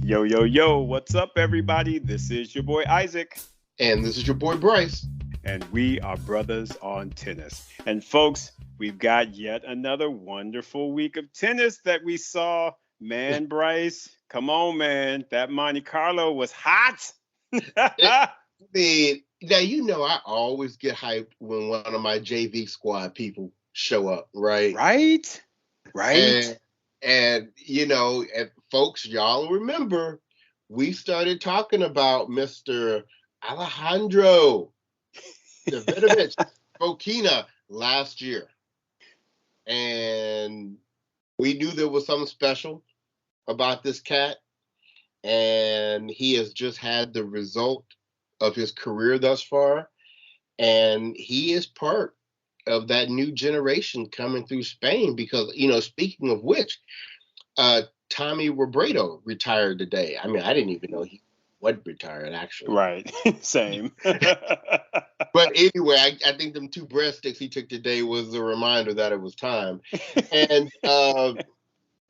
Yo, yo, yo, what's up, everybody? This is your boy Isaac, And this is your boy Bryce. and we are brothers on tennis. And folks, we've got yet another wonderful week of tennis that we saw. Man, Bryce, come on, man. That Monte Carlo was hot. Now, I always get hyped when one of my JV squad people show up, right? Right? Right? And folks, y'all remember, we started talking about Mr. Alejandro Davidovich Fokina last year. And we knew there was something special about this cat. And he has just had the result of his career thus far. And he is part of that new generation coming through Spain because, speaking of which, Tommy Robredo retired today. I mean, I didn't even know he was retired, actually. Right. Same. But anyway, I think them two breadsticks he took today was a reminder that it was time. And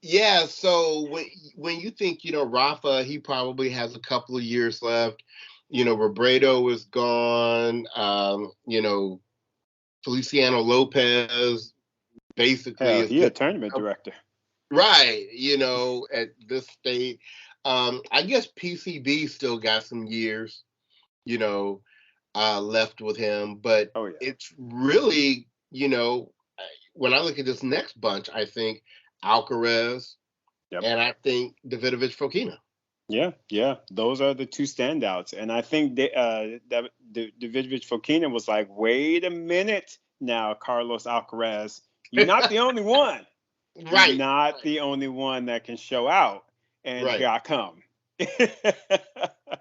yeah, so when you think, Rafa, he probably has a couple of years left. Robredo is gone. Feliciano Lopez basically Hell, is he a tournament director. Right, at this state. I guess PCB still got some years, left with him, but Oh, yeah. it's really, when I look at this next bunch, I think Alcaraz and I think Davidovich Fokina. Yeah. Those are the two standouts. And I think Davidovich Fokina was like, wait a minute now, Carlos Alcaraz. You're not the only one. Right. You're not the only one that can show out. And here I come. And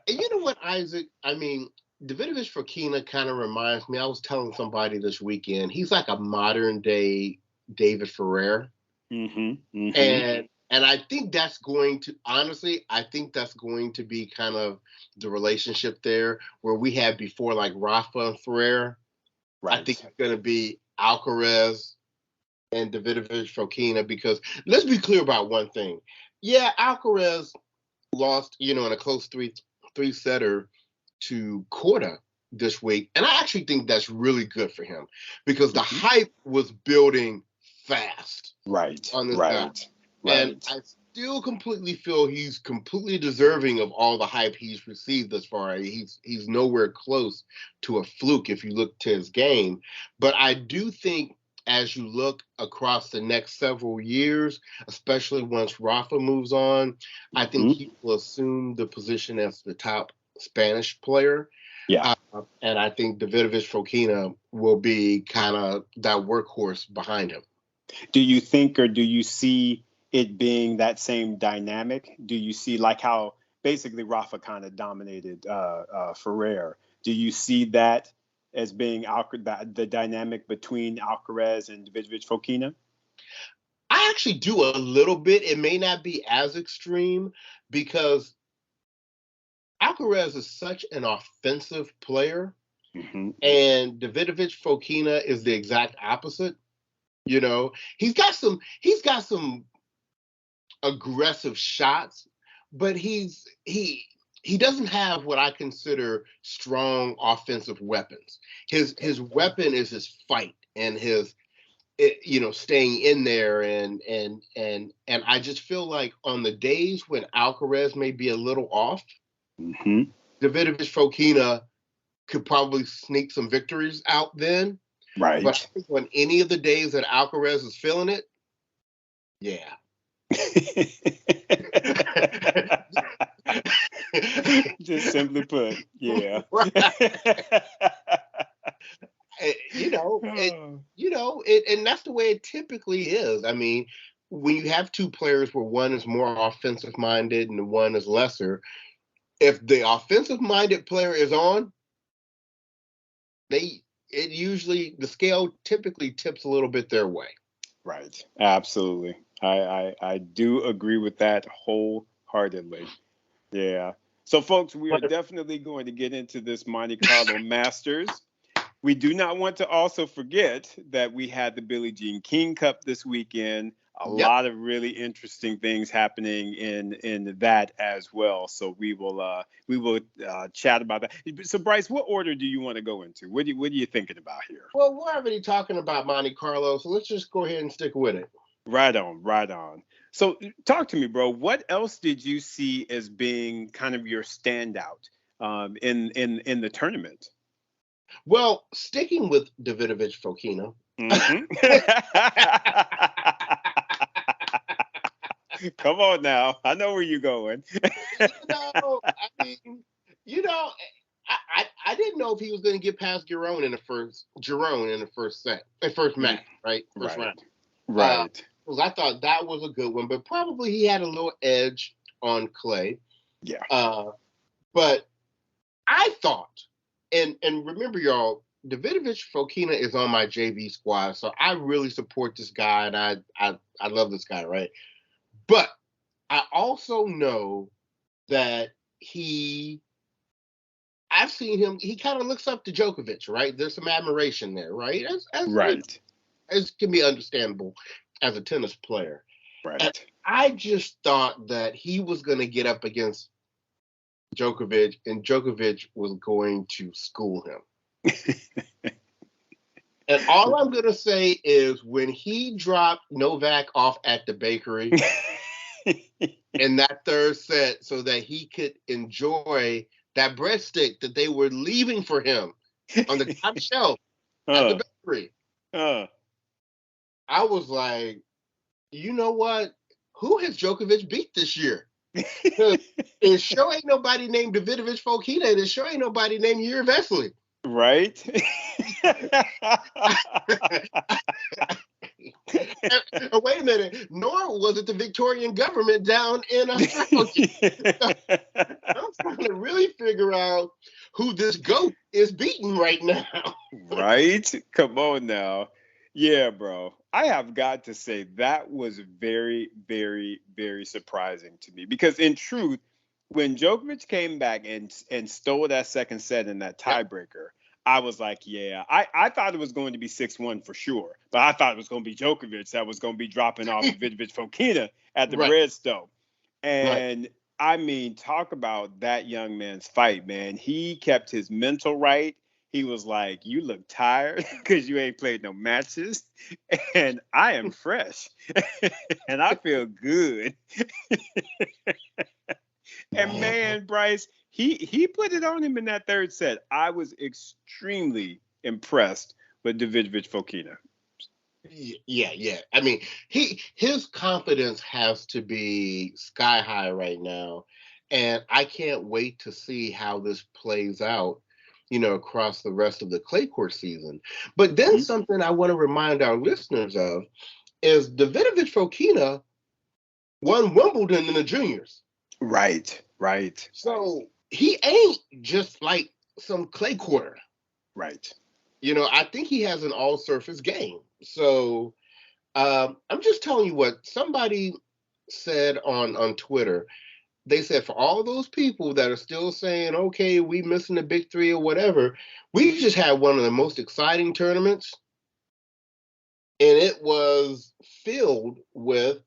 you know what, Isaac? I mean, Davidovich Fokina kind of reminds me, I was telling somebody this weekend, he's like a modern day David Ferrer. And I think that's going to, honestly, be kind of the relationship there where we had before, like Rafa and Ferrer. Right. I think it's going to be Alcaraz and Davidovich Fokina because let's be clear about one thing. Yeah, Alcaraz lost, in a close three-setter to Korda this week. And I actually think that's really good for him because the hype was building fast. Right. On this guy. And I still completely feel he's completely deserving of all the hype he's received thus far. He's nowhere close to a fluke if you look to his game. But I do think as you look across the next several years, especially once Rafa moves on, I think he will assume the position as the top Spanish player. Yeah. And I think Davidovich Fokina will be kind of that workhorse behind him. Do you think or do you see it being that same dynamic? Do you see like how basically Rafa kind of dominated Ferrer? Do you see that as being the dynamic between Alcaraz and Davidovich Fokina? I actually do a little bit. It may not be as extreme because Alcaraz is such an offensive player, and Davidovich Fokina is the exact opposite. He's got some aggressive shots, but he doesn't have what I consider strong offensive weapons. His weapon is his fight and his staying in there and I just feel like on the days when Alcaraz may be a little off, Davidovich Fokina could probably sneak some victories out then. Right. But I think on any of the days that Alcaraz is feeling it, yeah. Just simply put, yeah. And that's the way it typically is. I mean, when you have two players where one is more offensive minded and one is lesser, if the offensive minded player is on, the scale typically tips a little bit their way. Right. Absolutely. I do agree with that wholeheartedly. Yeah. So, folks, we are definitely going to get into this Monte Carlo Masters. We do not want to also forget that we had the Billie Jean King Cup this weekend. a Yep. lot of really interesting things happening in that as well. So we will chat about that. So Bryce, what order do you want to go into? What are you thinking about here? Well, we're already talking about Monte Carlo, so let's just go ahead and stick with it. Right on, right on. So talk to me, bro. What else did you see as being kind of your standout in the tournament? Well, sticking with Davidovich Fokina. Mm-hmm. Come on now. I know where you're going. I didn't know if he was going to get past Giron in the first match, right? First round. Right. Because I thought that was a good one, but probably he had a little edge on clay. Yeah. But I thought, and remember, y'all, Davidovich Fokina is on my JV squad, so I really support this guy, and I love this guy, right? But I also know that I've seen him, he kind of looks up to Djokovic, right? There's some admiration there, right? As can be understandable as a tennis player. Right. And I just thought that he was going to get up against Djokovic, and Djokovic was going to school him. And all I'm going to say is when he dropped Novak off at the bakery in that third set so that he could enjoy that breadstick that they were leaving for him on the top shelf at the bakery, I was like, you know what? Who has Djokovic beat this year? It sure ain't nobody named Davidovich Fokina, and it sure ain't nobody named Yuri Vesely. Right. Wait a minute. Nor was it the Victorian government down in Australia. I'm trying to really figure out who this goat is beating right now. Right? Come on now. Yeah, bro. I have got to say that was very, very, very surprising to me because in truth, when Djokovic came back and stole that second set in that tiebreaker, I was like, yeah, I thought it was going to be 6-1 for sure, but I thought it was going to be Djokovic that was going to be dropping off Davidovich Fokina at the Breadstone. And I mean, talk about that young man's fight, man. He kept his mental right. He was like, you look tired because you ain't played no matches. And I am fresh. And I feel good. And man, Bryce, he put it on him in that third set. I was extremely impressed with Davidovich Fokina. Yeah. I mean, his confidence has to be sky high right now. And I can't wait to see how this plays out, across the rest of the clay court season. But then something I want to remind our listeners of is Davidovich Fokina won Wimbledon in the juniors. Right. So he ain't just like some clay courter. Right. I think he has an all-surface game. So I'm just telling you what somebody said on Twitter. They said for all those people that are still saying, okay, we missing the big three or whatever, we just had one of the most exciting tournaments. And it was filled with,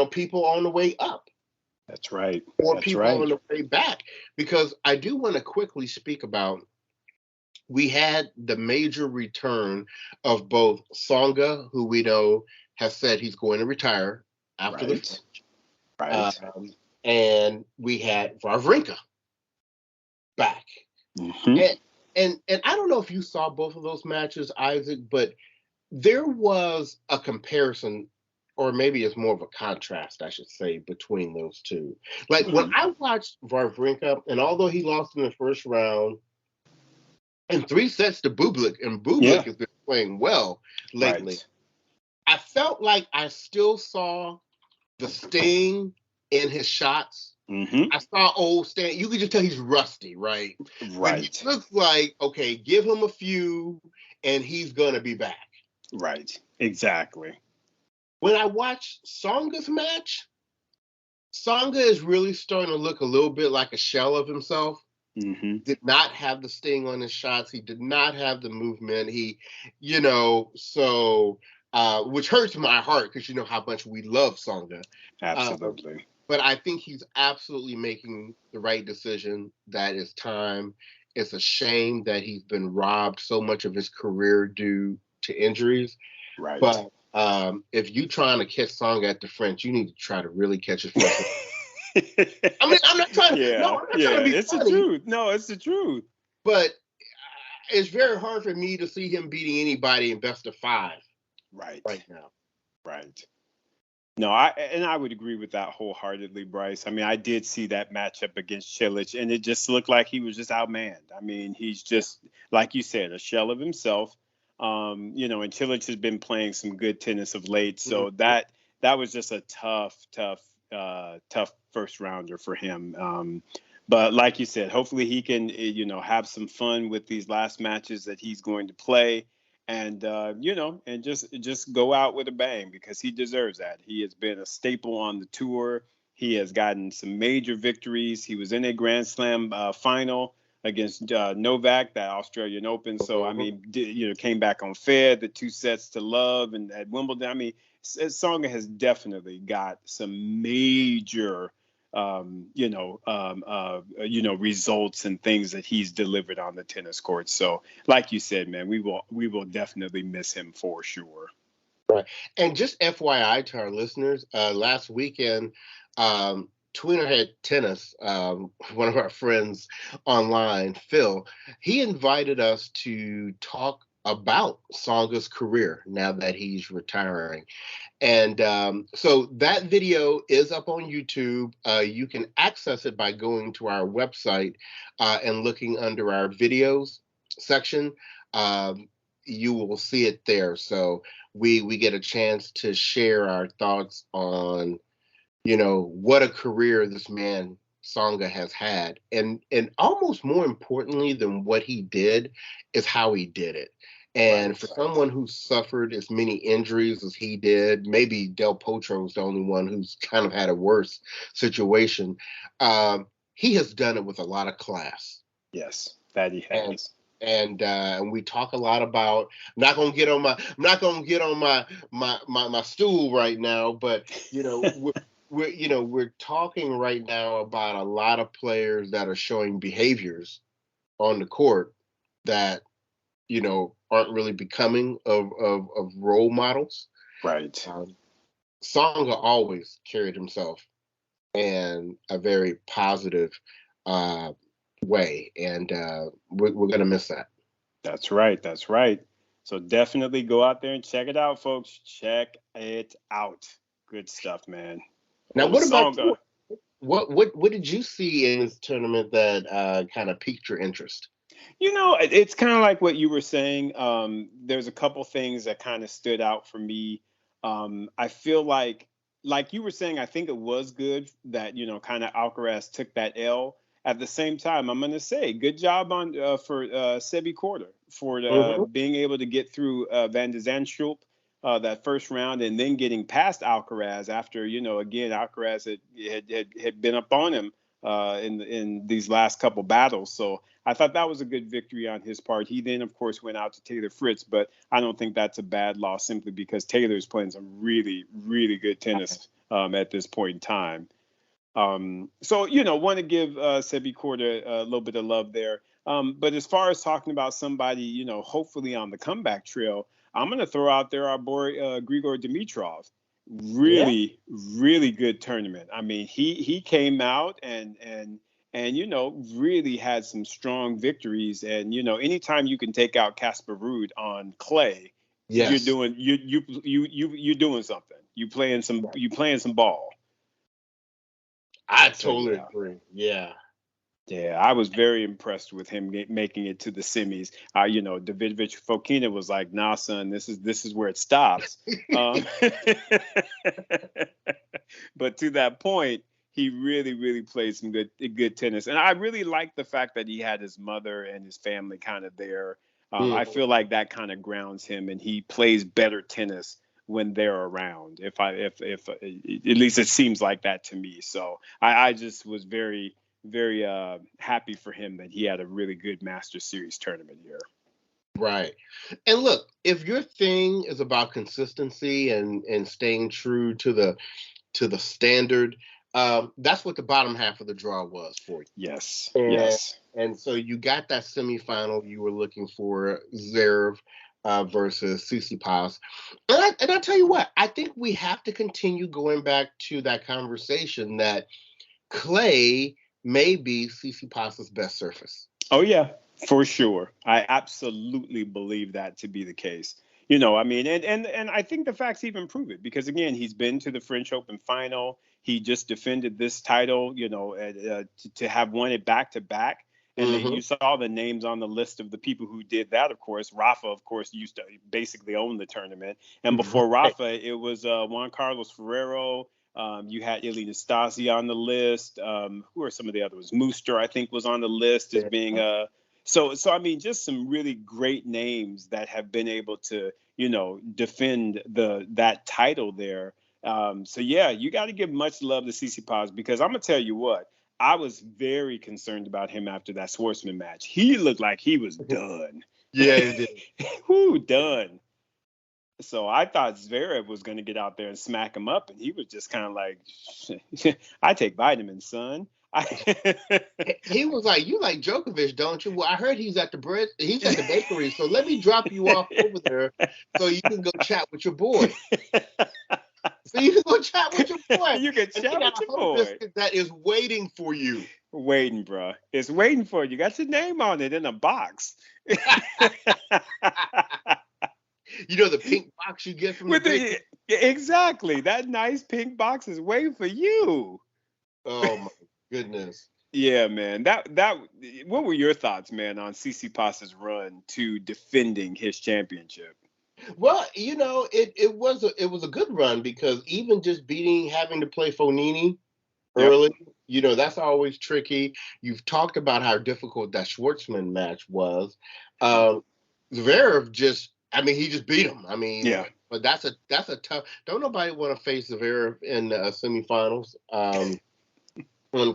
people on the way up. That's right. Or people on the way back. Because I do want to quickly speak about, we had the major return of both Tsonga, who we know has said he's going to retire after the French. Right. And we had Wawrinka back. Mm-hmm. And I don't know if you saw both of those matches, Isaac, but there was a comparison, or maybe it's more of a contrast, I should say, between those two. Like when I watched Wawrinka, and although he lost in the first round, in 3 sets to Bublik, and Bublik has been playing well lately, I felt like I still saw the sting in his shots. I saw old Stan. You could just tell he's rusty, right? But he looks like, okay, give him a few, and he's going to be back. Right. Exactly. When I watched Tsonga's match, Tsonga is really starting to look a little bit like a shell of himself. Did not have the sting on his shots. He did not have the movement. So which hurts my heart because you know how much we love Tsonga. Absolutely. But I think he's absolutely making the right decision. That is time. It's a shame that he's been robbed so much of his career due to injuries. Right. But if you trying to catch Tsonga at the French, you need to try to really catch his first. I mean, I'm not trying. Yeah, No, I'm not trying to be it's funny, the truth. No, it's the truth. But it's very hard for me to see him beating anybody in best of 5 right now. Right. No, I would agree with that wholeheartedly, Bryce. I mean, I did see that matchup against Cilic, and it just looked like he was just outmanned. I mean, he's just, like you said, a shell of himself. And Cilic has been playing some good tennis of late, so that was just a tough first rounder for him. But like you said, hopefully he can, have some fun with these last matches that he's going to play, and and just go out with a bang because he deserves that. He has been a staple on the tour. He has gotten some major victories. He was in a Grand Slam final against Novak, that Australian Open. So I mean, came back on fair, the 2 sets to love, and at Wimbledon. I mean, Tsonga has definitely got some major results and things that he's delivered on the tennis court. So like you said, man, we will definitely miss him for sure. Right. And just FYI to our listeners, last weekend, Tweener Head Tennis, one of our friends online, Phil, he invited us to talk about Tsonga's career now that he's retiring. And so that video is up on YouTube. You can access it by going to our website and looking under our videos section. You will see it there. So we get a chance to share our thoughts on, what a career this man Tsonga has had. And almost more importantly than what he did is how he did it. And for someone who suffered as many injuries as he did, maybe Del Potro is the only one who's kind of had a worse situation. He has done it with a lot of class. Yes, that he has. And we talk a lot about. I'm not gonna get on my stool right now, but we're talking right now about a lot of players that are showing behaviors on the court that aren't really becoming of role models. Right. Tsonga always carried himself in a very positive way, and we're going to miss that. That's right. That's right. So definitely go out there and check it out, folks. Check it out. Good stuff, man. Now, what about you? What did you see in this tournament that kind of piqued your interest? It's kind of like what you were saying. There's a couple things that kind of stood out for me. I feel like you were saying, I think it was good that, kind of Alcaraz took that L. At the same time, I'm going to say good job for Sebi Korda for being able to get through Van de Zandschulp that first round and then getting past Alcaraz after, again, Alcaraz had been up on him in these last couple battles. So I thought that was a good victory on his part. He then, of course, went out to Taylor Fritz, but I don't think that's a bad loss simply because Taylor's playing some really, really good tennis at this point in time. So, want to give Sebi Korda a little bit of love there. But as far as talking about somebody, hopefully on the comeback trail, I'm going to throw out there our boy Grigor Dimitrov. Really, really good tournament. I mean, he came out and really had some strong victories. And anytime you can take out Casper Ruud on clay, you're doing you're doing something. You playing some ball. I totally agree. Yeah. Yeah, I was very impressed with him making it to the semis. Davidovich Fokina was like, "Nah, son, this is where it stops." But to that point, he really, really played some good tennis, and I really like the fact that he had his mother and his family kind of there. I feel like that kind of grounds him, and he plays better tennis when they're around. If at least it seems like that to me. So I just was very, very happy for him that he had a really good Masters Series tournament here. Right. And look, if your thing is about consistency and staying true to the standard, that's what the bottom half of the draw was for Yes, you. yes. And so you got that semifinal you were looking for, Zverev versus Tsitsipas. And I tell you what, I think we have to continue going back to that conversation that clay may be Tsitsipas's best surface. Oh yeah, for sure. I absolutely believe that to be the case. You know, I mean, and I think the facts even prove it because again, he's been to the French Open final. He just defended this title, you know, to have won it back to back. And then Mm-hmm. you saw the names on the list of the people who did that. Of course, Rafa, of course, used to basically own the tournament. And before Right. Rafa, it was Juan Carlos Ferrero. You had Ilie Nastase on the list. Who are some of the other ones? Mooster, I think, was on the list as being a. So I mean, just some really great names that have been able to, you know, defend that title there. So yeah, you got to give much love to Tsitsipas because I'm gonna tell you what, I was very concerned about him after that Schwartzman match. He looked like he was done. Yeah, it did. Who done? So I thought Zverev was going to get out there and smack him up, and he was just kind of like, "I take vitamins, son." He was like, "You like Djokovic, don't you?" Well, I heard he's at the bakery, so let me drop you off over there so you can go chat with your boy. So you can go chat with your boy. You can And he chat got with a your whole boy. biscuit that is waiting for you. Waiting, bro. It's waiting for you. Got your name on it in a box. You know the pink box you get from the bakery? Exactly. That nice pink box is waiting for you. Oh my goodness. Yeah, man. That. What were your thoughts, man, on Tsitsipas's run to defending his championship? Well, you know, it was a good run because even just having to play Fonini Yep. early, you know, that's always tricky. You've talked about how difficult that Schwartzman match was. Um, Zverev he just beat him. I mean, Yeah. but that's a tough. Don't nobody want to face Zverev in the semifinals on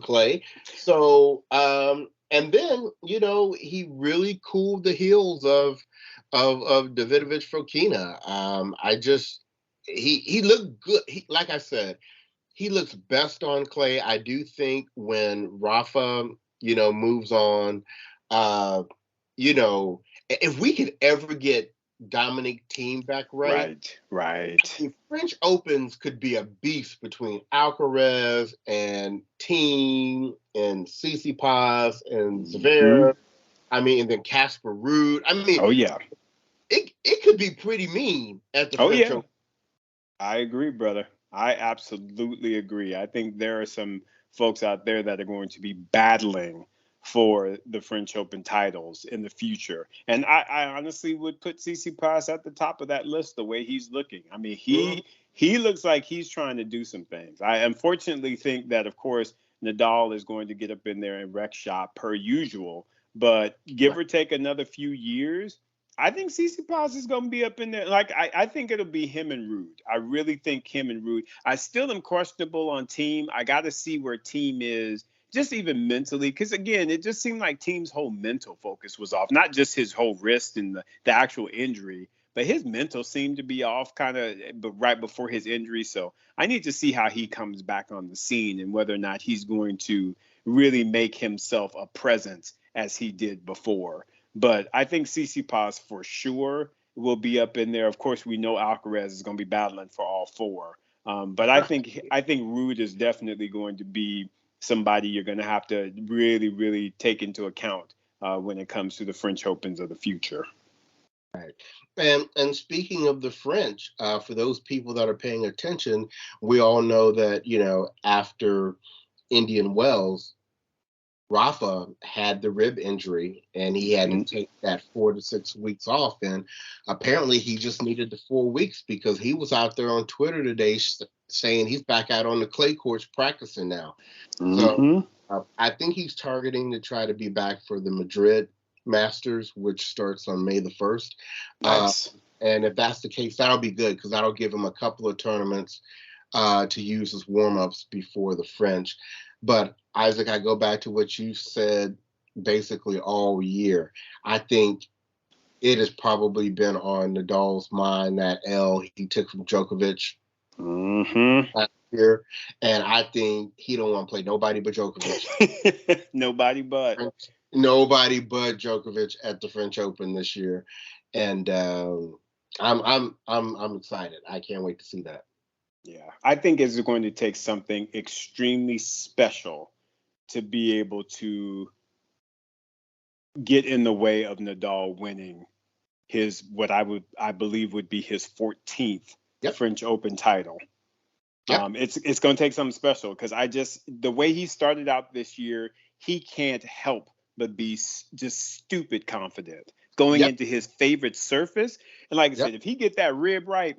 clay. So, and then you know he really cooled the heels of Davidovich Fokina. I just he looked good. Like I said, he looks best on clay. I do think when Rafa, you know, moves on, uh, you know, if we could ever get Dominic Thiem back right, Right. Right. the French Opens could be a beast between Alcaraz and Thiem and Tsitsipas and Hmm. Zverev. I mean, and then Casper Ruud. I mean, Oh yeah. it could be pretty mean at the Oh French yeah. Open. I agree, brother. I absolutely agree. I think there are some folks out there that are going to be battling for the French Open titles in the future. And I honestly would put CC Pass at the top of that list the way he's looking. I mean, Mhm. he looks like he's trying to do some things. I unfortunately think that of course Nadal is going to get up in there and wreck shop per usual, but give Right. or take another few years, I think CC Paz is going to be up in there. Like, I think it'll be him and Rude. I really think him and Rude. I still am questionable on Team. I got to see where Team is, just even mentally. Because, again, it just seemed like Team's whole mental focus was off. Not just his whole wrist and the actual injury, but his mental seemed to be off kind of right before his injury. So I need to see how he comes back on the scene and whether or not he's going to really make himself a presence as he did before. But I think CC Paz for sure will be up in there. Of course, we know Alcaraz is going to be battling for all four. But I think Rude is definitely going to be somebody you're going to have to really, really take into account when it comes to the French Opens of the future. Right. And speaking of the French, for those people that are paying attention, we all know that, you know, after Indian Wells, Rafa had the rib injury and he had to Mhm. take that 4 to 6 weeks off. And apparently he just needed the 4 weeks because he was out there on Twitter today saying he's back out on the clay courts practicing now. So Mhm. I think he's targeting to try to be back for the Madrid Masters, which starts on May the 1st. Uh, Nice. and if that's the case, that'll be good because that'll give him a couple of tournaments to use as warm-ups before the French. But Isaac, I go back to what you said basically all year. I think it has probably been on Nadal's mind, that L he took from Djokovic last year, and I think he don't want to play nobody but Djokovic. Nobody but Djokovic at the French Open this year, and I'm excited. I can't wait to see that. Yeah, I think it's going to take something extremely special to be able to get in the way of Nadal winning his, what I believe would be his 14th French Open title. Yep. It's going to take something special, because the way he started out this year, he can't help but be just stupid confident going into his favorite surface. And like I said, if he get that rib right,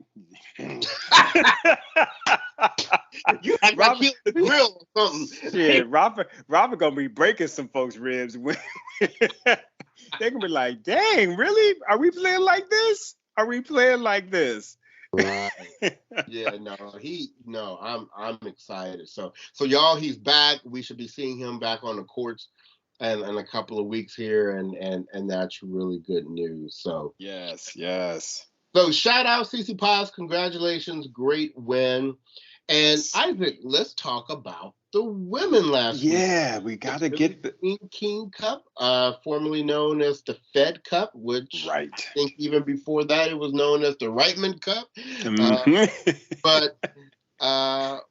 you act like he on the grill or something. Yeah, Robert gonna be breaking some folks' ribs. They're gonna be like, "Dang, really? Are we playing like this? Are we playing like this?" Right. Yeah, I'm excited. So y'all, he's back. We should be seeing him back on the courts in a couple of weeks here, and that's really good news. So yes. So shout out Tsitsipas, congratulations, great win. And Isaac, let's talk about the women last week. Yeah, we gotta get the Billie Jean King Cup, formerly known as the Fed Cup, which I think even before that it was known as the Reitman Cup. But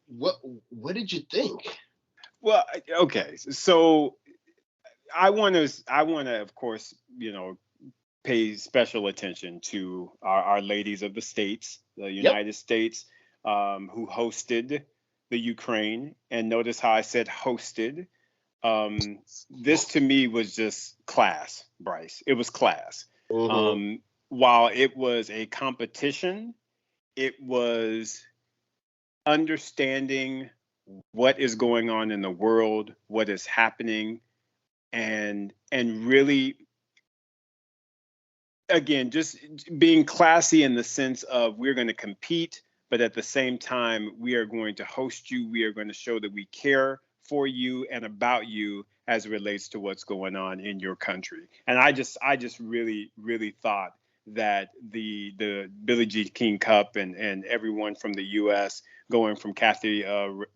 what did you think? Well, okay, so I want to, of course, pay special attention to our ladies of the States, the United States, who hosted the Ukraine. And notice how I said hosted. This to me was just class, Bryce. It was class. While it was a competition, it was understanding what is going on in the world, what is happening, and really, again, just being classy in the sense of we're going to compete, but at the same time, we are going to host you. We are going to show that we care for you and about you as it relates to what's going on in your country. And I just really, really thought that the Billie Jean King Cup and everyone from the U.S., going from Kathy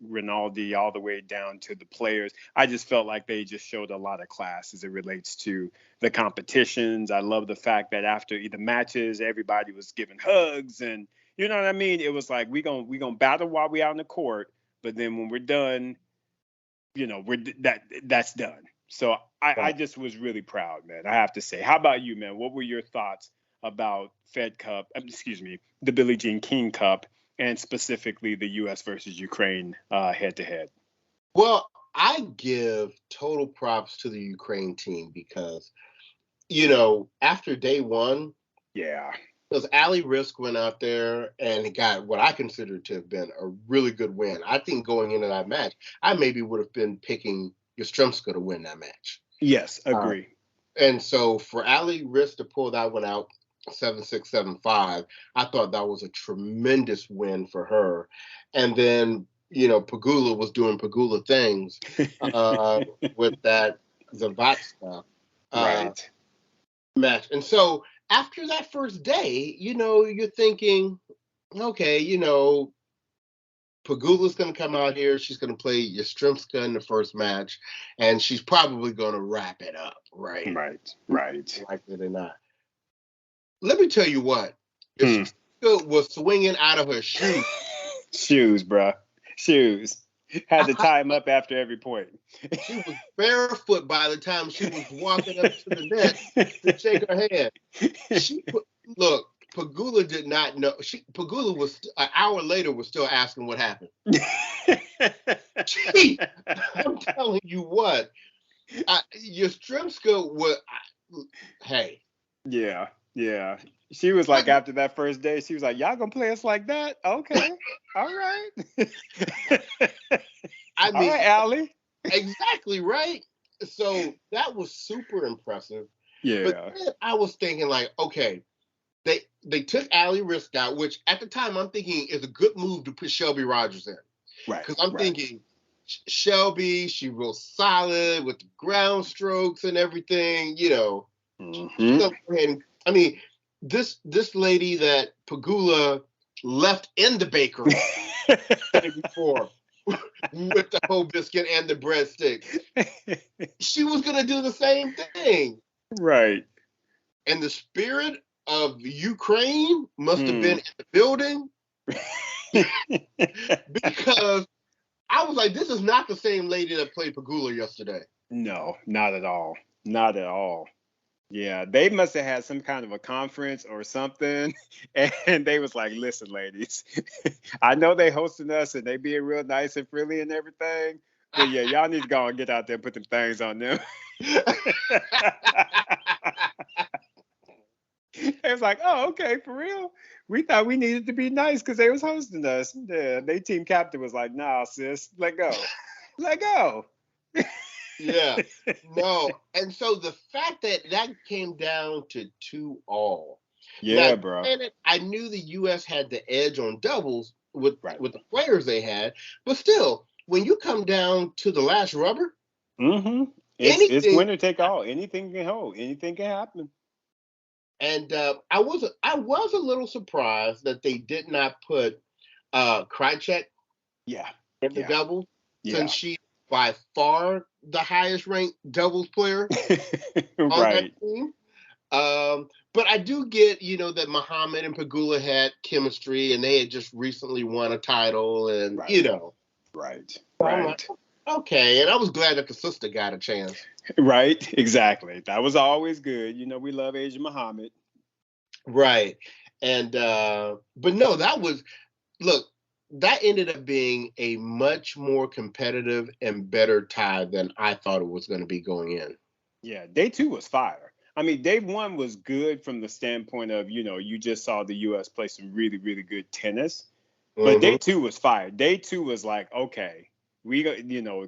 Rinaldi all the way down to the players, I just felt like they just showed a lot of class as it relates to the competitions. I love the fact that after the matches, everybody was giving hugs, and you know what I mean? It was like we gonna battle while we out in the court, but then when we're done, that's done. So I just was really proud, man. I have to say. How about you, man? What were your thoughts about the Billie Jean King Cup, and specifically the U.S. versus Ukraine head-to-head? Well, I give total props to the Ukraine team because, after day one, because Ali Risk went out there and got what I consider to have been a really good win. I think going into that match, I maybe would have been picking Yastremska to win that match. Yes, agree. And so for Ali Risk to pull that one out 7-6, 7-5, I thought that was a tremendous win for her. And then, Pegula was doing Pegula things with that Zavatska match. And so after that first day, you're thinking, okay, Pegula's going to come out here. She's going to play Yastremska in the first match, and she's probably going to wrap it up, right? Right. Like it or not. Let me tell you what. Yastremska was swinging out of her shoes. Shoes, bruh. Shoes. Had to tie him up after every point. She was barefoot by the time she was walking up to the net to shake her hand. Look, Pegula did not know. Pegula was an hour later was still asking what happened. I'm telling you what, Yastremska was. Hey. Yeah. She was like, after that first day, she was like, "Y'all gonna play us like that? Okay, all right." I mean, all right, Allie. Exactly right. So that was super impressive. Yeah. But then I was thinking, like, okay, they took Ali Risk out, which at the time I'm thinking is a good move to put Shelby Rogers in. Right. Because I'm thinking Shelby, she real solid with the ground strokes and everything, She's gonna go ahead and I mean, this lady that Pegula left in the bakery the day before with the whole biscuit and the breadstick, she was gonna do the same thing. Right. And the spirit of Ukraine must have been in the building because I was like, this is not the same lady that played Pegula yesterday. No, not at all. Not at all. Yeah, they must have had some kind of a conference or something, and they was like, "Listen, ladies, I know they hosting us and they being real nice and friendly and everything, but yeah, y'all need to go and get out there and put them things on them." It was like, "Oh, okay, for real. We thought we needed to be nice because they was hosting us." Yeah, they team captain was like, "Nah, sis, let go, let go." Yeah, no. And so the fact that came down to 2-all. Yeah, Now, bro. granted, I knew the U.S. had the edge on doubles with Right. with the players they had, but still, when you come down to the last rubber, It's anything. winner take all. Anything can hold. Anything can happen. And I was a little surprised that they did not put Krajicek Yeah. in the Yeah. doubles, Yeah. since she by far the highest ranked doubles player on that Right. team. But I do get, that Muhammad and Pegula had chemistry and they had just recently won a title, and Right. So I'm Right. like, okay. And I was glad that the sister got a chance. Right. Exactly. That was always good. We love Asia Muhammad. Right. And but no, that ended up being a much more competitive and better tie than I thought it was going to be going in. Yeah, day two was fire. I mean, day one was good from the standpoint of, you just saw the U.S. play some really, really good tennis. But day two was fire. Day two was like, okay,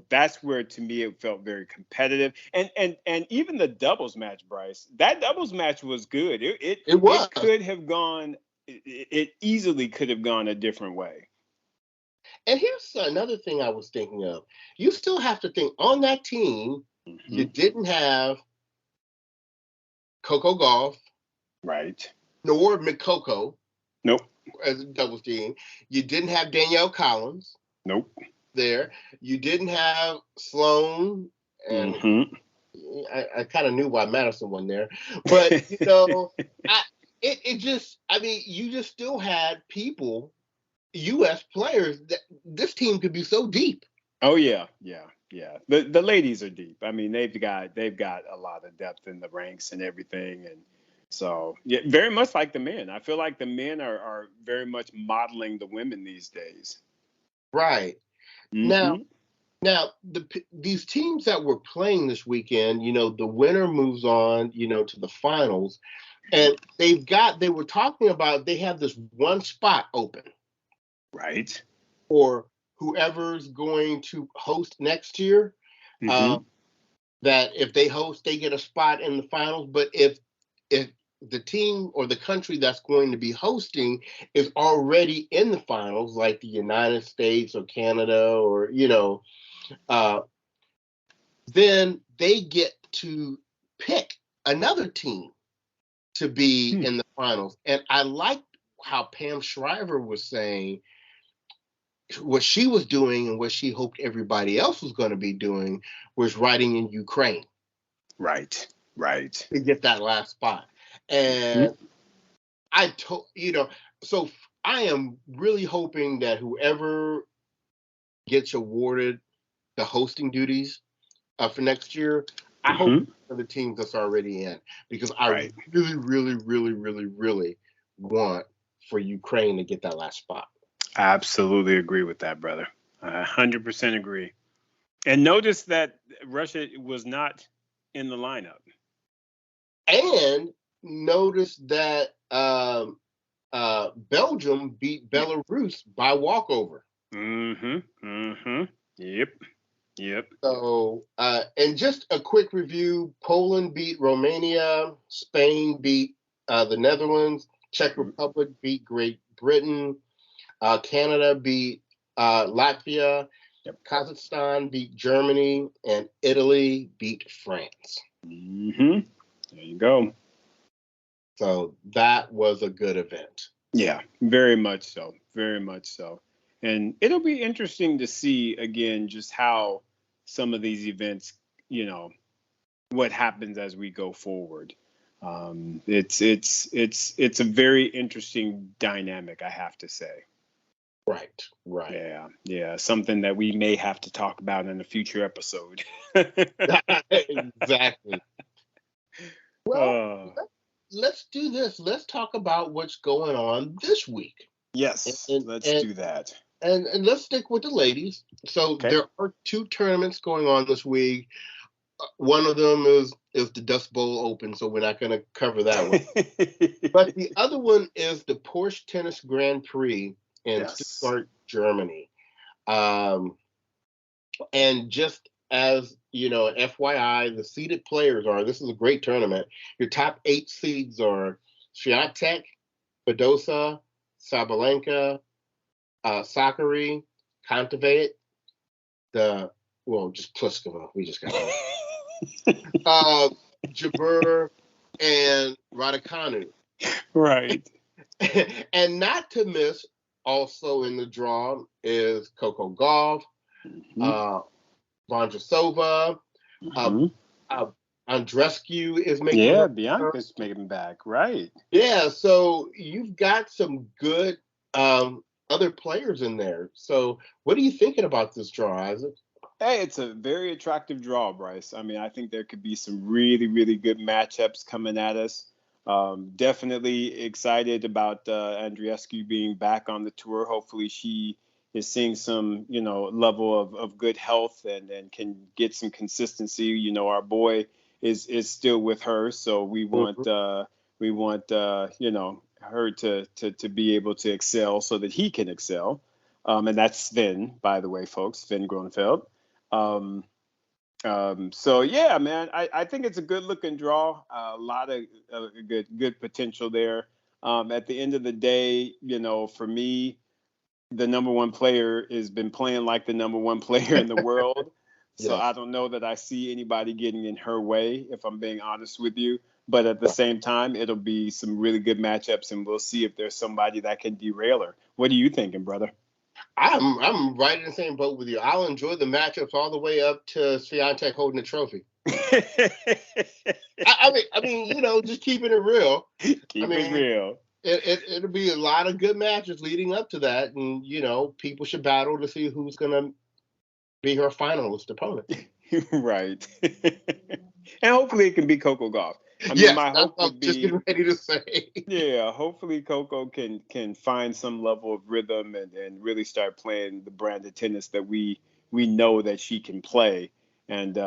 that's where to me it felt very competitive. And even the doubles match, Bryce, that doubles match was good. It was. It could have gone. It easily could have gone a different way. And here's another thing I was thinking of. You still have to think on that team. You didn't have Coco Gauff, Right. nor McCoco. Nope. As a doubles team. You didn't have Danielle Collins. Nope. There. You didn't have Sloane, and I kind of knew why Madison won there. But you just still had people, U.S. players, that this team could be so deep. Oh yeah. The ladies are deep. I mean, they've got a lot of depth in the ranks and everything, and so yeah, very much like the men. I feel like the men are very much modeling the women these days. Right. Now, these teams that were playing this weekend, the winner moves on, to the finals, and they were talking about they have this one spot open. Right. For whoever's going to host next year. That if they host, they get a spot in the finals. But if the team or the country that's going to be hosting is already in the finals, like the United States or Canada or then they get to pick another team to be in the finals. And I liked how Pam Shriver was saying what she was doing and what she hoped everybody else was going to be doing was writing in Ukraine. Right. To get that last spot. And so I am really hoping that whoever gets awarded the hosting duties for next year, I hope for the teams that's already in, because I really, really, really, really, really want for Ukraine to get that last spot. I absolutely agree with that, brother. I 100% agree. And notice that Russia was not in the lineup. And notice that Belgium beat Belarus by walkover. Yep. So, and just a quick review: Poland beat Romania, Spain beat the Netherlands, Czech Republic beat Great Britain, Canada beat Latvia, Kazakhstan beat Germany, and Italy beat France. There you go. So that was a good event. Yeah, very much so. Very much so. And it'll be interesting to see again just how some of these events, what happens as we go forward. It's a very interesting dynamic, I have to say. Right. Yeah. Something that we may have to talk about in a future episode. Exactly. Well, Uh, let's do this. Let's talk about what's going on this week. yes, And let's and do that. and let's stick with the ladies. So Okay. there are 2 tournaments going on this week. One of them is the Dust Bowl Open, so we're not going to cover that one. But the other one is the Porsche Tennis Grand Prix in Yes. Stuttgart, Germany. And just as FYI, the seeded players are. This is a great tournament. Your top 8 seeds are Swiatek, Badosa, Sabalenka, Sakari, Kontaveit, just Pliskova. We just got Jabeur, and Raducanu. Right. And not to miss, also in the draw is Coco Gauff, Vondrousova, Andreescu is making. Yeah, Bianca's making back. Right. Yeah, so you've got some good other players in there. So what are you thinking about this draw, Isaac? Hey, it's a very attractive draw, Bryce. I mean, I think there could be some really, really good matchups coming at us. Definitely excited about Andreescu being back on the tour. Hopefully, she is seeing some, level of good health and can get some consistency. Our boy is still with her, so we want her to be able to excel so that he can excel. And that's Sven, by the way, folks, Sven Gronefeld. So yeah, man, I think it's a good looking draw. A lot of good potential there. At the end of the day, for me, the number one player has been playing like the number one player in the world. So Yes. I don't know that I see anybody getting in her way, if I'm being honest with you. But at the same time, it'll be some really good matchups, and we'll see if there's somebody that can derail her. What are you thinking, brother? I'm right in the same boat with you. I'll enjoy the matchups all the way up to Swiatek holding the trophy. I mean, just keeping it real. Keep it real. It'll be a lot of good matches leading up to that, and people should battle to see who's gonna be her finalist opponent. Right. And hopefully it can be Coco Gauff. I mean, yes, my hope would be just getting ready to say. Yeah, hopefully Coco can find some level of rhythm and really start playing the brand of tennis that we know that she can play, and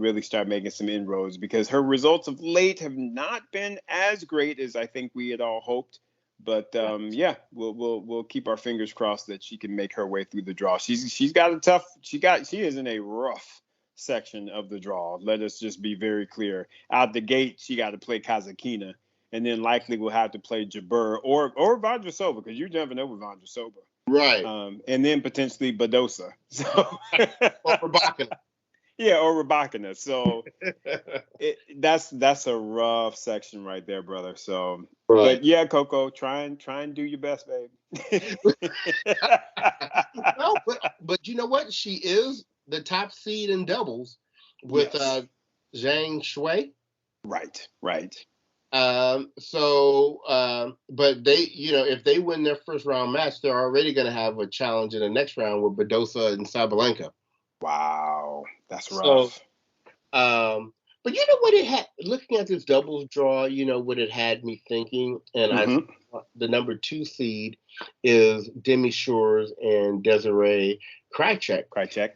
really start making some inroads, because her results of late have not been as great as I think we had all hoped. But yeah, we'll keep our fingers crossed that she can make her way through the draw. She is in a rough section of the draw. Let us just be very clear. Out the gate, she got to play Kazakina, and then likely we'll have to play Jabeur or Vondrousova, because you're jumping over Vondrousova. Right. And then potentially Badosa. So or Rybakina. Yeah, or Rybakina. So that's a rough section right there, brother. So, right. But yeah, Coco, try and do your best, babe. No, but you know what? She is the top seed in doubles with Zhang Shui. Right. But they, if they win their first round match, they're already going to have a challenge in the next round with Badosa and Sabalenka. Wow, that's rough. So, but you know what it had, looking at this doubles draw, what it had me thinking, and the number 2 seed is Demi Shores and Desiree Krajicek.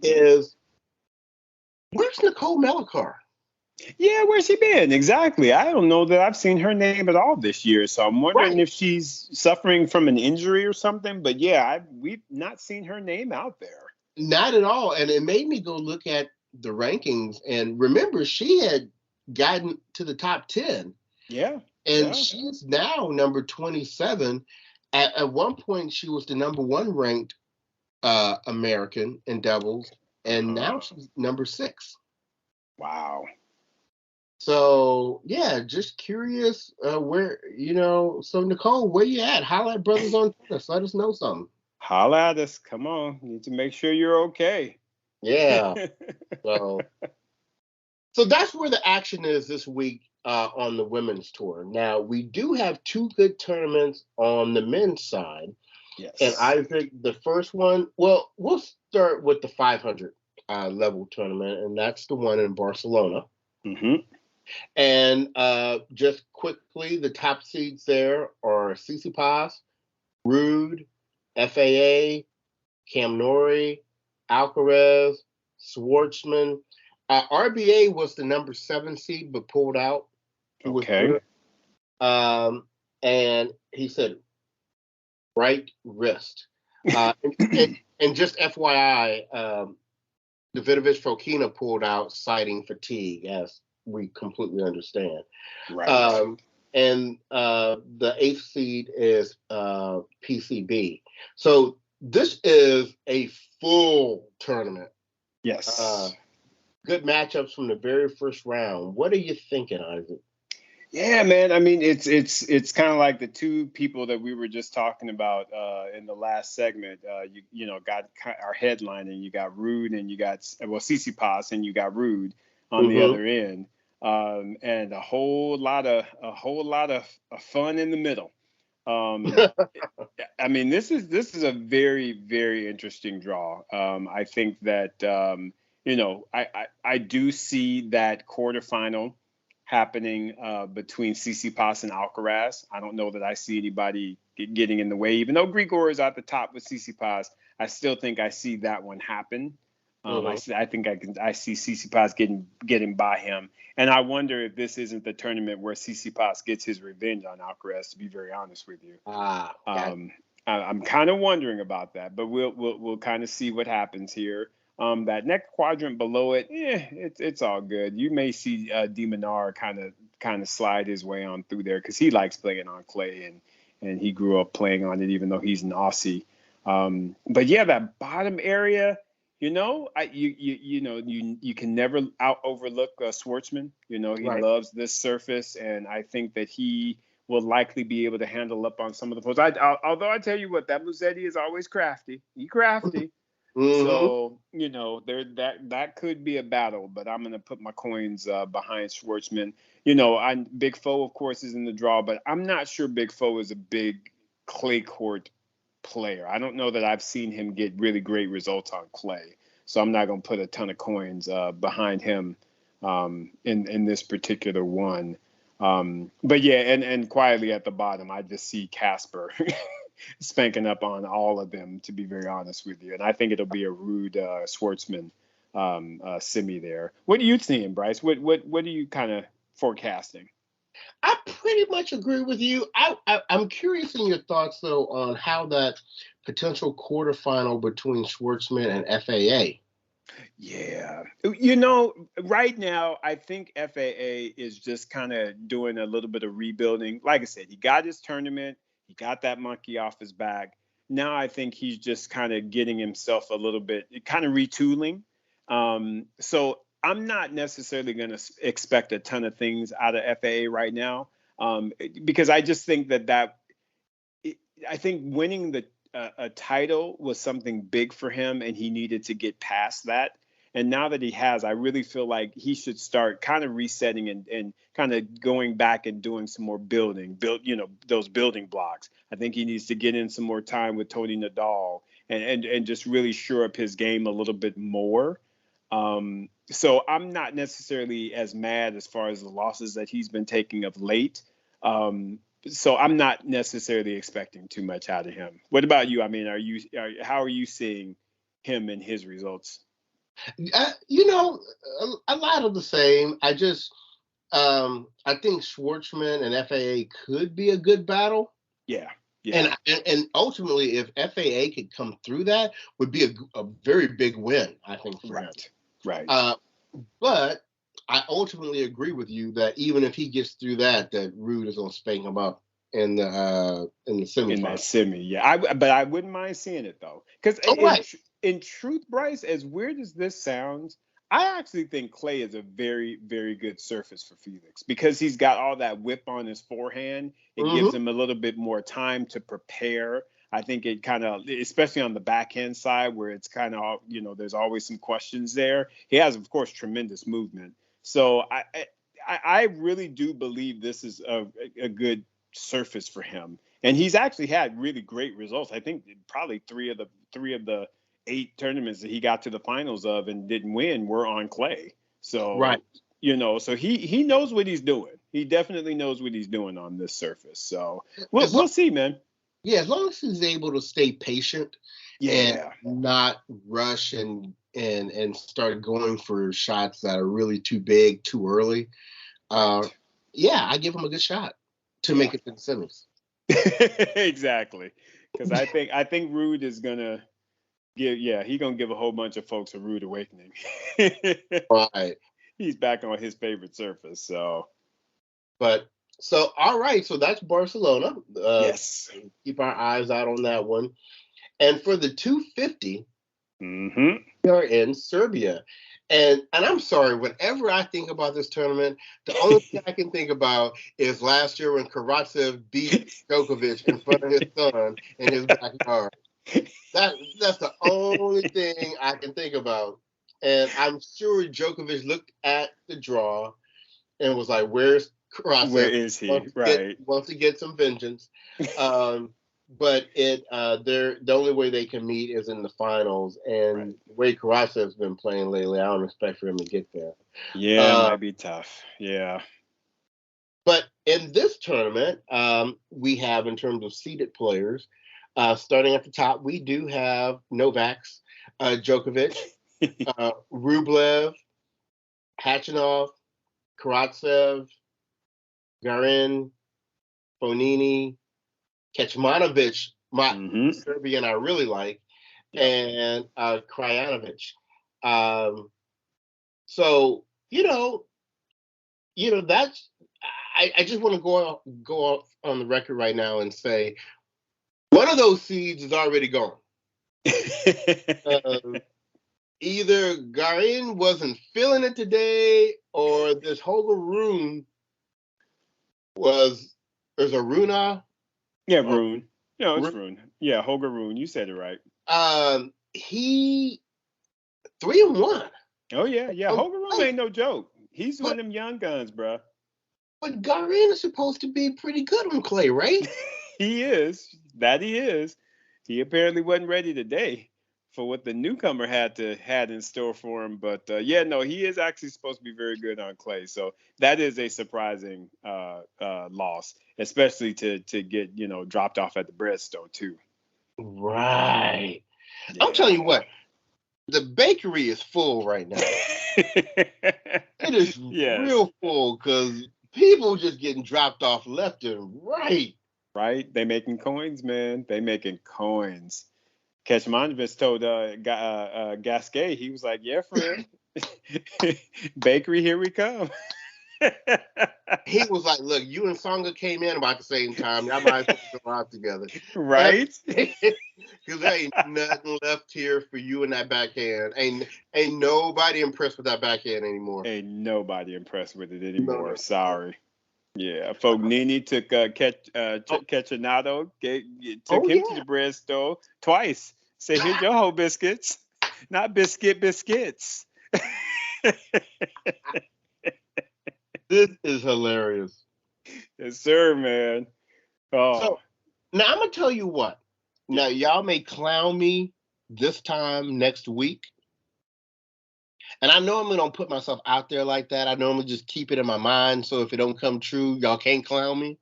Is, where's Nicole Mellicar? Yeah, where's she been? Exactly. I don't know that I've seen her name at all this year. So I'm wondering if she's suffering from an injury or something. But yeah, we've not seen her name out there. Not at all. And it made me go look at the rankings. And remember, she had gotten to the top 10. Yeah. And she's now number 27. At one point, she was the number 1 ranked American in doubles. And now she's number 6. Wow. So yeah, just curious where So Nicole, where you at? Holla at Brothers on Tennis. Let us know something. Holla at us. Come on. Need to make sure you're okay. Yeah. So that's where the action is this week on the women's tour. Now we do have two good tournaments on the men's side. Yes. And Isaac, the first one, well, we'll start with the 500 level tournament, and that's the one in Barcelona. Mm-hmm. And just quickly, the top seeds there are Tsitsipas, Ruud, FAA, Cam Norrie, Alcaraz, Schwartzman. RBA was the number 7 seed but pulled out. He Okay. And he said, right wrist. And just FYI, Davidovich Fokina pulled out citing fatigue, as we completely understand. Right. And the 8th seed is PCB. So this is a full tournament. Yes. Good matchups from the very first round. What are you thinking, Isaac? Yeah, man. I mean, it's kind of like the two people that we were just talking about in the last segment. You got our headline, and you got Ruud, and you got Tsitsipas, and you got Ruud on the other end, and a whole lot of fun in the middle. I mean, this is a very, very interesting draw. I think that I do see that quarterfinal happening between Tsitsipas and Alcaraz. I don't know that I see anybody getting in the way, even though Grigor is at the top with Tsitsipas. I still think I see that one happen. I think I see Tsitsipas getting by him, and I wonder if this isn't the tournament where Tsitsipas gets his revenge on Alcaraz. To be very honest with you, I'm kind of wondering about that, but we'll kind of see what happens here. That next quadrant below it, it's all good. You may see De Minaur kind of slide his way on through there because he likes playing on clay and he grew up playing on it, even though he's an Aussie. But yeah, that bottom area, you can never overlook Schwartzman. He loves this surface, and I think that he will likely be able to handle up on some of the posts. Although I tell you what, that Musetti is always crafty. He crafty. So that could be a battle, but I'm gonna put my coins behind Schwartzman. Big Foe, of course, is in the draw, but I'm not sure Big Foe is a big clay court player. I don't know that I've seen him get really great results on clay, so I'm not gonna put a ton of coins behind him in this particular one. But yeah, and quietly at the bottom, I just see Casper. Spanking up on all of them, to be very honest with you. And I think it'll be a Ruud Schwartzman semi there. What are you seeing, Bryce? What are you kind of forecasting? I pretty much agree with you. I'm curious in your thoughts, though, on how that potential quarterfinal between Schwartzman and FAA. Yeah. Right now, I think FAA is just kind of doing a little bit of rebuilding. Like I said, he got his tournament. He got that monkey off his back. Now I think he's just kind of getting himself a little bit, kind of retooling. So I'm not necessarily going to expect a ton of things out of FAA right now, because I just think I think winning a title was something big for him, and he needed to get past that. And now that he has, I really feel like he should start kind of resetting and kind of going back and doing some more build those building blocks. I think he needs to get in some more time with Tony Nadal and just really shore up his game a little bit more. So I'm not necessarily as mad as far as the losses that he's been taking of late. So I'm not necessarily expecting too much out of him. What about you? I mean, how are you seeing him and his results? A lot of the same. I think Schwartzman and FAA could be a good battle. Yeah. And ultimately, if FAA could come through that, would be a very big win, I think, for him. Right. But I ultimately agree with you that even if he gets through that Ruud is going to spank him up in the semi. In that semi, yeah. But I wouldn't mind seeing it though, because in truth, Bryce, as weird as this sounds, I actually think clay is a very, very good surface for Felix because he's got all that whip on his forehand. It gives Mm-hmm. him a little bit more time to prepare. I think it kind of, especially on the backhand side where it's kind of, there's always some questions there. He has, of course, tremendous movement. So I really do believe this is a good surface for him. And he's actually had really great results. I think probably three of the 8 tournaments that he got to the finals of and didn't win were on clay. So, Right. so he knows what he's doing. He definitely knows what he's doing on this surface. So As we'll see, man. Yeah, as long as he's able to stay patient and Yeah. not rush and start going for shots that are really too big too early. Right. Yeah, I give him a good shot to make it to the semis. Exactly. Because I think Rude is gonna he's gonna give a whole bunch of folks a rude awakening. Right. He's back on his favorite surface. So But all right, so that's Barcelona. yes. Keep our eyes out on that one. And for the 250, Mm-hmm. we are in Serbia. And I'm sorry, whenever I think about this tournament, the only thing I can think about is last year when Karatsev beat Djokovic in front of his son in his backyard. That's the only thing I can think about. And I'm sure Djokovic looked at the draw and was like, "Where's Karatsev? Where is he? Right. Wants to get some vengeance." But the only way they can meet is in the finals, and Right. the way Karatev's been playing lately, I don't expect for him to get there. Yeah, it might be tough. Yeah. But in this tournament, we have, in terms of seeded players, starting at the top, we do have Novak's, Djokovic, Rublev, Khachanov, Karatsev, Garin, Fonini, Kecmanovic, my Serbian I really like, and Krajinovic. So that's. I just want to go off on the record right now and say one of those seeds is already gone. Either Garin wasn't feeling it today, or this Holger Rune there's a Runa. Yeah, Rune. No, it's Rune. Yeah, Holger Rune. You said it right. He 3-1. Oh yeah. Holger Rune ain't no joke. He's one of them young guns, bro. But Garin is supposed to be pretty good on clay, right? He is. That he is. He apparently wasn't ready today for what the newcomer had in store for him. But he is actually supposed to be very good on clay. So that is a surprising loss, especially to get dropped off at the breadstone too. Right. Yeah. I'm telling you what, the bakery is full right now. It is real full because people just getting dropped off left and right. Right? They making coins, man. They making coins. Kecmanovic told Gasquet, he was like, yeah, friend. Bakery, here we come. He was like, look, you and Songa came in about the same time. Y'all might as well go out together. Right? Because there ain't nothing left here for you in that backhand. Ain't nobody impressed with that backhand anymore. Ain't nobody impressed with it anymore. No. Sorry. Yeah, Fognini took Cecchinato, took him to the breadstone twice. Say, here's your whole biscuits, not biscuits. This is hilarious. Yes, sir, man. Oh. So now I'm gonna tell you what. Now y'all may clown me this time next week. And I normally don't put myself out there like that. I normally just keep it in my mind. So if it don't come true, y'all can't clown me.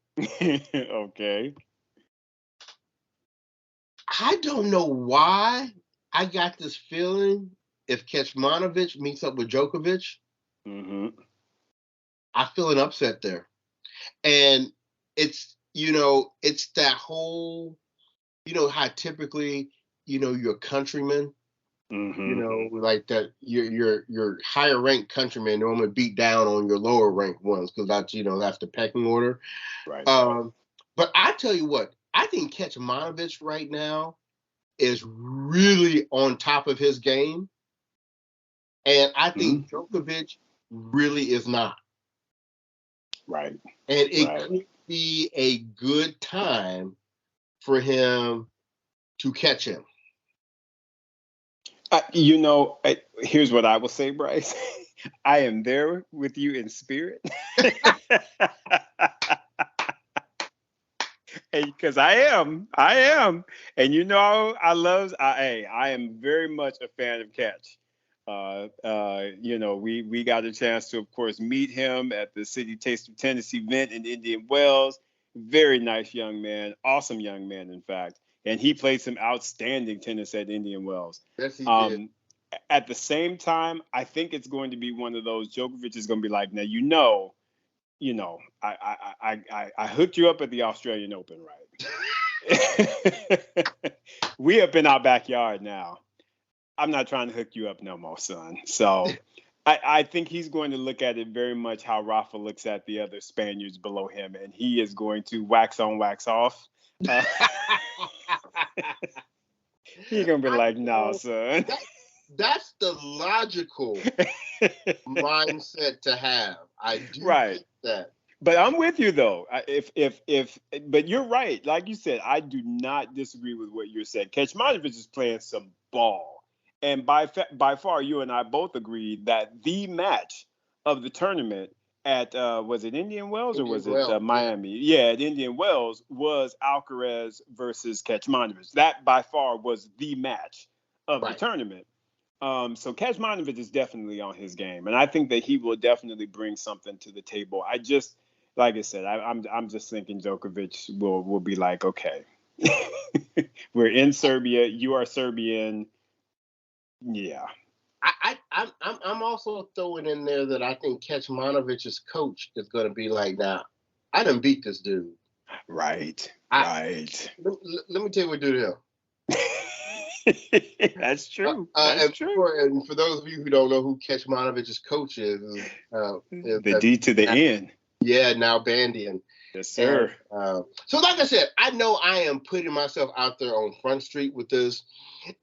Okay. I don't know why I got this feeling if Kecmanovic meets up with Djokovic, I feel an upset there. And it's that whole, how typically, your countrymen, like that your higher ranked countrymen normally beat down on your lower ranked ones because that's the pecking order. Right. But I tell you what, I think Kecmanovic right now is really on top of his game. And I think Djokovic really is not. Right. And it could be a good time for him to catch him. Here's what I will say, Bryce. I am there with you in spirit. Because I am. And I am very much a fan of Catch. We got a chance to, of course, meet him at the City Taste of Tennis event in Indian Wells. Very nice young man, awesome young man, in fact. And he played some outstanding tennis at Indian Wells. Yes, he did. At the same time, I think it's going to be one of those. Djokovic is going to be like, now I hooked you up at the Australian Open, right? We up in our backyard now. I'm not trying to hook you up no more, son. So I think he's going to look at it very much how Rafa looks at the other Spaniards below him, and he is going to wax on, wax off. He's going to be like, no, son. That's the logical mindset to have. I do think that. But I'm with you though. But you're right. Like you said, I do not disagree with what you're saying. Kecmanovic is playing some ball, and by far, you and I both agreed that the match of the tournament at was it Indian Wells or was it Miami? Yeah, at Indian Wells was Alcaraz versus Kecmanovic. That by far was the match of the tournament. So Kecmanovic is definitely on his game, and I think that he will definitely bring something to the table. Like I said, I'm just thinking Djokovic will be like, okay, we're in Serbia, you are Serbian, yeah. I'm also throwing in there that I think Kecmanovic's coach is going to be like, now, I done beat this dude. Right. Let me tell you what to do to him. That's true. And for those of you who don't know who Kecmanovic's coach is the D to the N. Yeah, now Bandian. Yes, sir. And, so like I said, I know I am putting myself out there on Front Street with this,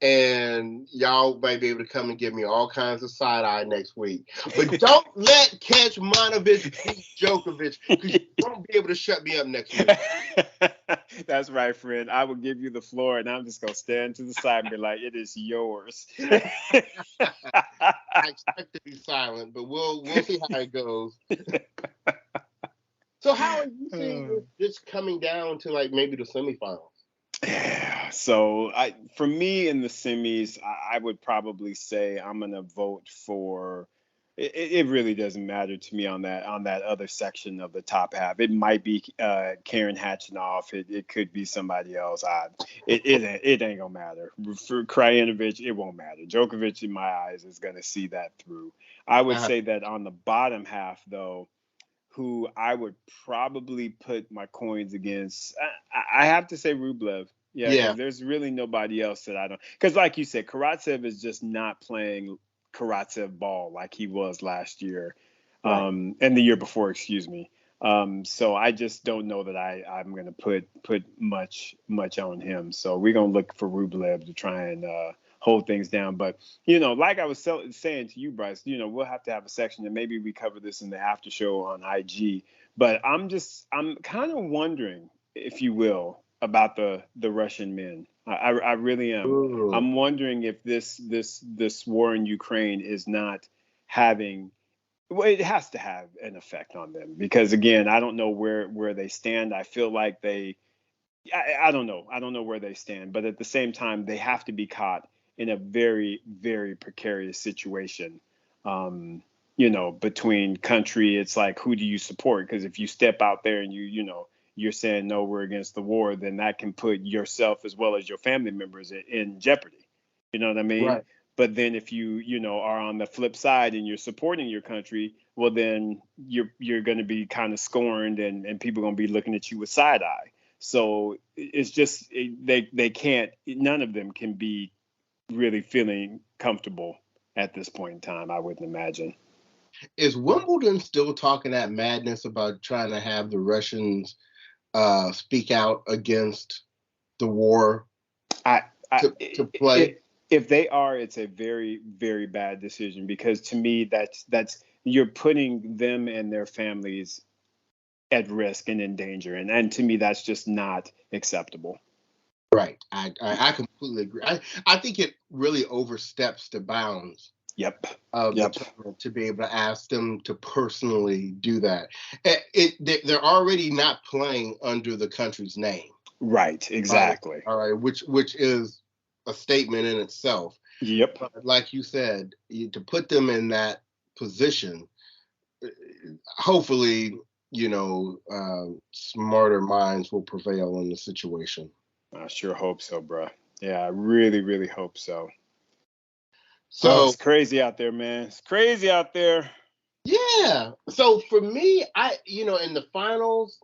and y'all might be able to come and give me all kinds of side eye next week. But don't let Kecmanovic beat Djokovic, because you won't be able to shut me up next week. That's right, friend. I will give you the floor, and I'm just going to stand to the side and be like, it is yours. I expect to be silent, but we'll see how it goes. So how are you seeing this coming down to like maybe the semifinals? Yeah. So for me in the semis, I would probably say I'm going to vote for. It really doesn't matter to me on that other section of the top half. It might be Karen Khachanov. It could be somebody else. It ain't gonna matter. For Krajinovic, it won't matter. Djokovic, in my eyes, is gonna see that through. I would say that on the bottom half, though, who I would probably put my coins against, I have to say Rublev. Yeah. There's really nobody else that I don't. Because like you said, Karatsev is just not playing Karatsev ball like he was last year, and the year before, excuse me. So I just don't know that I'm going to put much on him. So we're going to look for Rublev to try and hold things down. But, like I was saying to you, Bryce, we'll have to have a section, and maybe we cover this in the after show on IG. But I'm kind of wondering, if you will, about the Russian men. I really am. Ooh. I'm wondering if this war in Ukraine is not having. Well, it has to have an effect on them, because again, I don't know where they stand. I feel like I don't know. I don't know where they stand, but at the same time, they have to be caught in a very, very precarious situation. Between country, it's like, who do you support? Because if you step out there and you're saying, no, we're against the war, then that can put yourself as well as your family members in jeopardy. You know what I mean? Right. But then if you are on the flip side and you're supporting your country, well, then you're going to be kind of scorned, and people are going to be looking at you with side eye. So it's just they can't. None of them can be really feeling comfortable at this point in time, I wouldn't imagine. Is Wimbledon still talking that madness about trying to have the Russians speak out against the war to play? If they are, it's a very, very bad decision, because to me, that's you're putting them and their families at risk and in danger, and to me, that's just not acceptable. Right. I completely agree. I think it really oversteps the bounds Yep. of the tournament to be able to ask them to personally do that. They're already not playing under the country's name. Right. Exactly. All right. Which is a statement in itself. Yep. But like you said, to put them in that position, hopefully, smarter minds will prevail in the situation. I sure hope so, bro. Yeah, I really, really hope so. So it's crazy out there, man. It's crazy out there. Yeah. So for me, in the finals,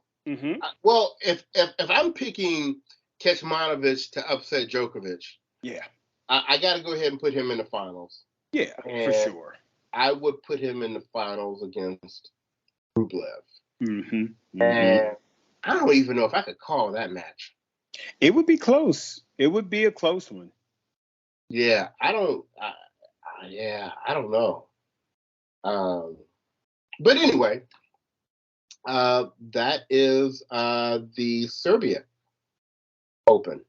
well, if I'm picking Kecmanovic to upset Djokovic, yeah, I got to go ahead and put him in the finals. Yeah, for sure. I would put him in the finals against Rublev. And I don't even know if I could call that match. It would be close. It would be a close one. Yeah, I don't know. But anyway, that is the Serbia Open.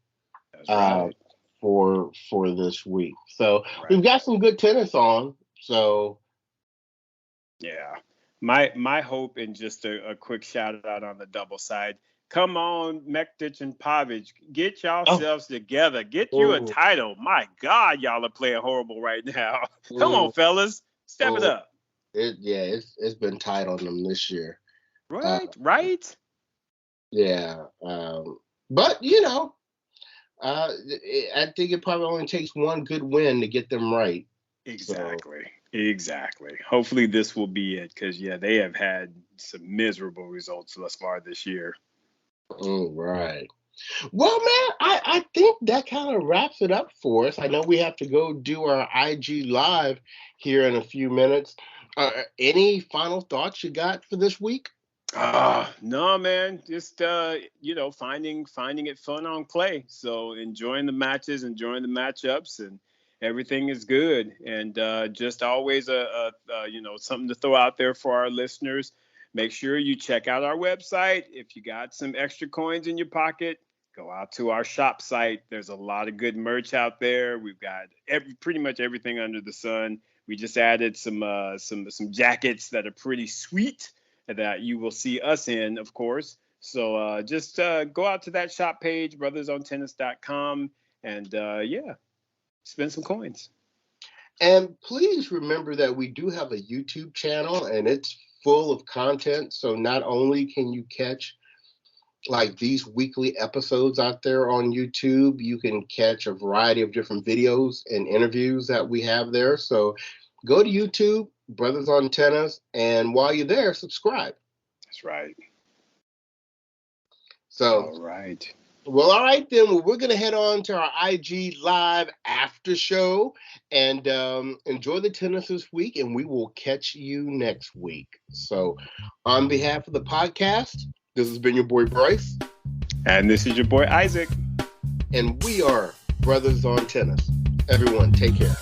That's right. For this week. So we've got some good tennis on. So yeah, my hope, and just a quick shout out on the double side. Come on, Mektic and Pavic, get yourselves together. Get you a title. My God, y'all are playing horrible right now. Come on, fellas, step it up. It's been tight on them this year. Right. Yeah, but I think it probably only takes one good win to get them right. Exactly. Hopefully this will be it, because they have had some miserable results thus far this year. All right. Well, man, I think that kind of wraps it up for us. I know we have to go do our IG live here in a few minutes. Any final thoughts you got for this week? No, man. Just finding it fun on clay. So enjoying the matches, enjoying the matchups, and everything is good. And just always something to throw out there for our listeners. Make sure you check out our website. If you got some extra coins in your pocket, go out to our shop site. There's a lot of good merch out there. We've got pretty much everything under the sun. We just added some jackets that are pretty sweet that you will see us in, of course. So just go out to that shop page, brothersontennis.com, and spend some coins. And please remember that we do have a YouTube channel, and it's full of content. So not only can you catch like these weekly episodes out there on YouTube, you can catch a variety of different videos and interviews that we have there. So go to YouTube, Brothers on Tennis, and while you're there, subscribe. That's right. So, all right. Well, all right then. Well, we're going to head on to our IG Live after show and enjoy the tennis this week, and we will catch you next week. So, on behalf of the podcast, this has been your boy Bryce. And this is your boy Isaac. And we are Brothers on Tennis. Everyone, take care.